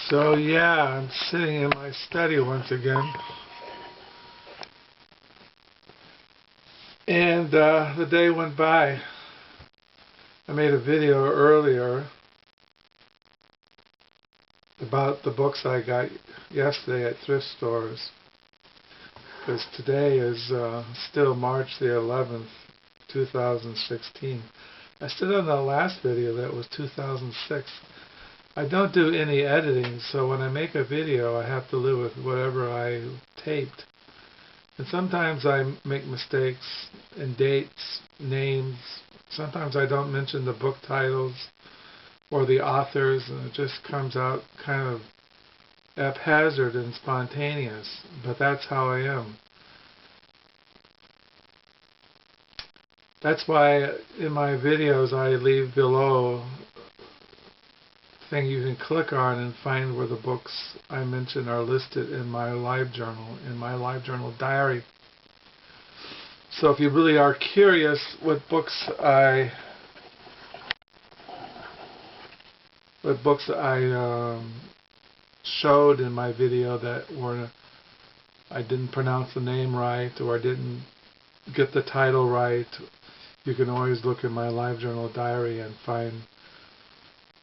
So yeah, I'm sitting in my study once again, and the day went by. I made a video earlier about the books I got yesterday at thrift stores, because today is still March the 11th, 2016. I still done the last video that was 2006. I don't do any editing, so when I make a video I have to live with whatever I taped. And sometimes I make mistakes in dates, names. Sometimes I don't mention the book titles or the authors, and it just comes out kind of haphazard and spontaneous. But that's how I am. That's why in my videos I leave below thing you can click on and find where the books I mentioned are listed in my LiveJournal diary. So if you really are curious what books I showed in my video that I didn't pronounce the name right or I didn't get the title right, you can always look in my LiveJournal diary and find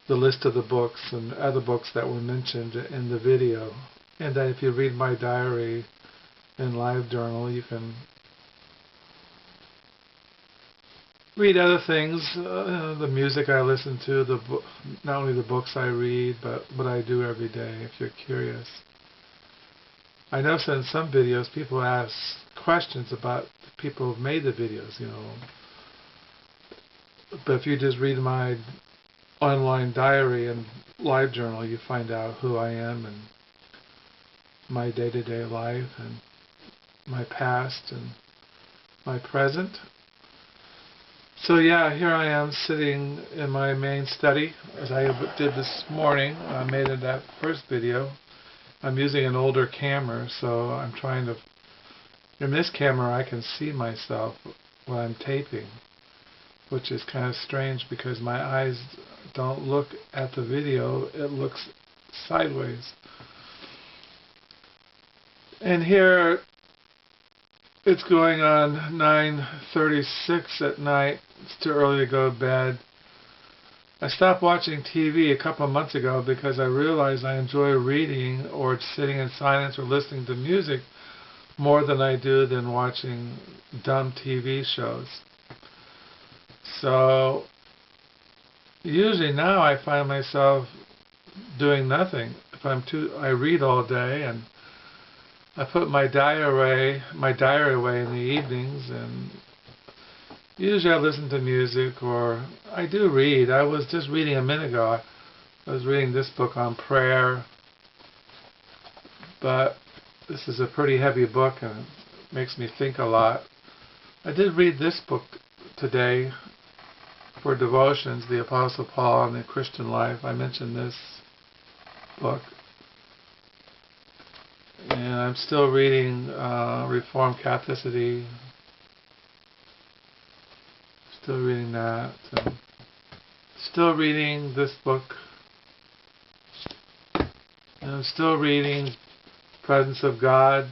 the list of the books and other books that were mentioned in the video. And then if you read my diary in LiveJournal, you can read other things, the music I listen to, not only the books I read, but what I do every day, if you're curious. I know in some videos people ask questions about the people who've made the videos, But if you just read my online diary and LiveJournal, you find out who I am and my day-to-day life and my past and my present. So yeah, here I am sitting in my main study as I did this morning. I made in that first video. I'm using an older camera, so I'm trying to... In this camera I can see myself when I'm taping, which is kind of strange because my eyes don't look at the video, it looks sideways. And here it's going on 9:36 at night. It's too early to go to bed. I stopped watching TV a couple of months ago because I realized I enjoy reading or sitting in silence or listening to music more than I do than watching dumb TV shows. So usually now I find myself doing nothing. I read all day, and I put my diary away in the evenings, and usually I listen to music or I do read. I was just reading a minute ago. I was reading this book on prayer, but this is a pretty heavy book and it makes me think a lot. I did read this book today for devotions, the Apostle Paul and the Christian Life. I mentioned this book. And I'm still reading Reformed Catholicity. Still reading that. And still reading this book. And I'm still reading Presence of God.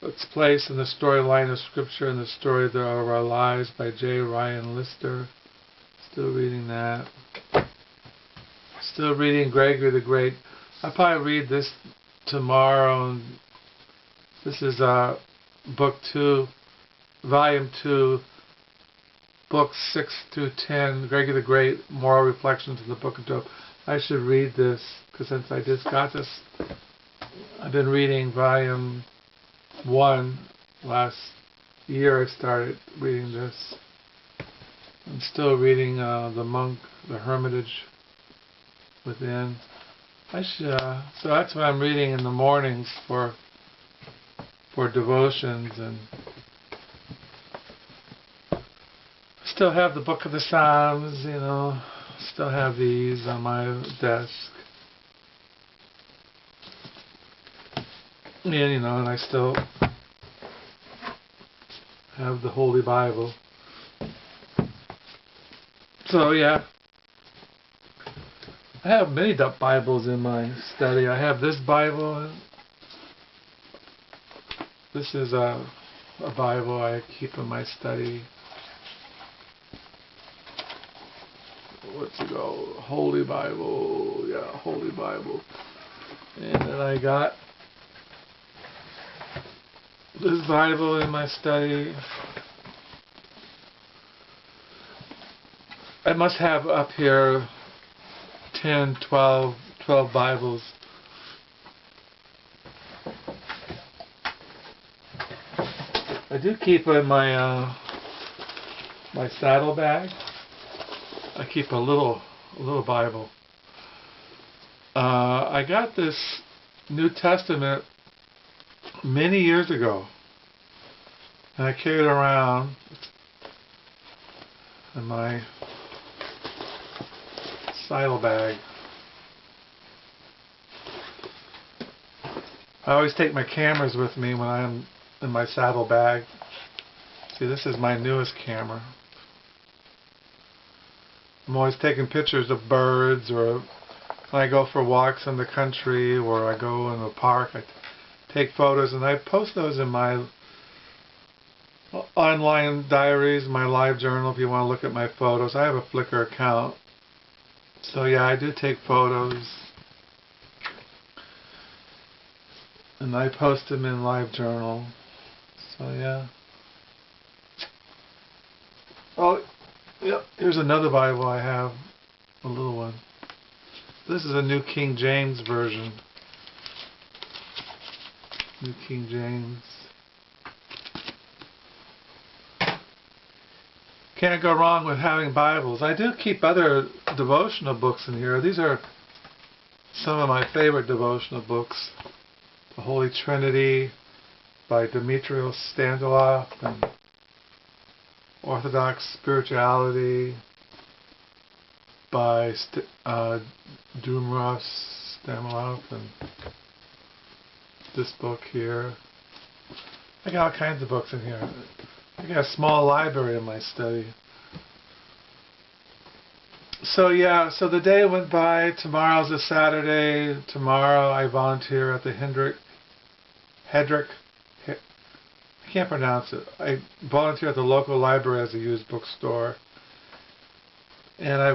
Its place in the storyline of Scripture and the story of our lives by J. Ryan Lister. Still reading that. Still reading Gregory the Great. I'll probably read this tomorrow. And this is book 2, volume 2, books 6 through 10, Gregory the Great, Moral Reflections in the Book of Job. I should read this because since I just got this, I've been reading volume 1 last year. I started reading this. I'm still reading The Monk, The Hermitage Within. So that's what I'm reading in the mornings for devotions, and still have the Book of the Psalms, still have these on my desk. And, and I still have the Holy Bible. So yeah, I have many Bibles in my study. I have this Bible. This is a Bible I keep in my study. What's it called? Holy Bible. Yeah, Holy Bible. And then I got this Bible in my study. I must have up here 10, 12 Bibles. I do keep in my my saddle bag. I keep a little Bible. I got this New Testament many years ago, and I carry it around in my saddle bag. I always take my cameras with me when I'm in my saddle bag. See, this is my newest camera. I'm always taking pictures of birds, or when I go for walks in the country, or I go in the park, I take photos, and I post those in my online diaries, my LiveJournal, if you want to look at my photos. I have a Flickr account. So yeah, I do take photos, and I post them in LiveJournal. So yeah. Oh, yeah, here's another Bible I have, a little one. This is a New King James version. New King James. Can't go wrong with having Bibles. I do keep other devotional books in here. These are some of my favorite devotional books. The Holy Trinity by Demetrios Stanislav, and Orthodox Spirituality by Demetrios Stanislav, and this book here. I got all kinds of books in here. I got a small library in my study. So yeah, so the day went by. Tomorrow's a Saturday. Tomorrow I volunteer at the Hedrick. I can't pronounce it. I volunteer at the local library as a used bookstore. And I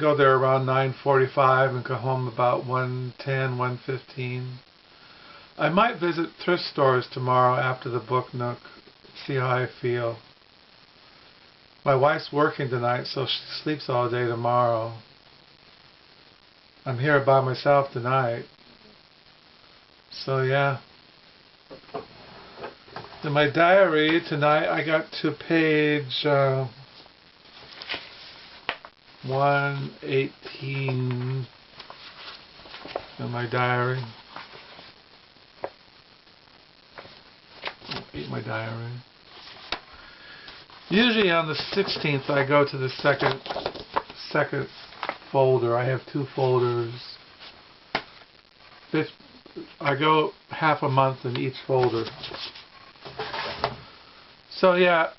go there around 9:45 and go home about 1:10, 1:15. I might visit thrift stores tomorrow after the book nook. See how I feel. My wife's working tonight, so she sleeps all day tomorrow. I'm here by myself tonight. So yeah. In my diary tonight, I got to page 118 in my diary. My diary. Usually on the 16th I go to the second folder. I have two folders. I go half a month in each folder. So yeah.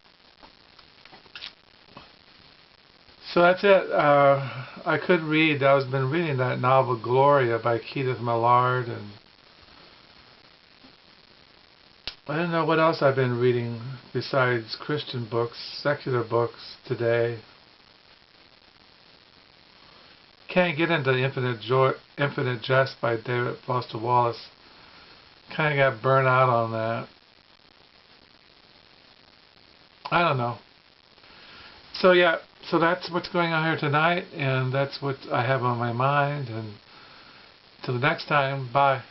So that's it. I could read. I've been reading that novel Gloria by Kenneth Millard, and I don't know what else I've been reading besides Christian books, secular books today. Can't get into Infinite Jest by David Foster Wallace. Kind of got burnt out on that. I don't know. So yeah, so that's what's going on here tonight, and that's what I have on my mind. And till the next time, bye.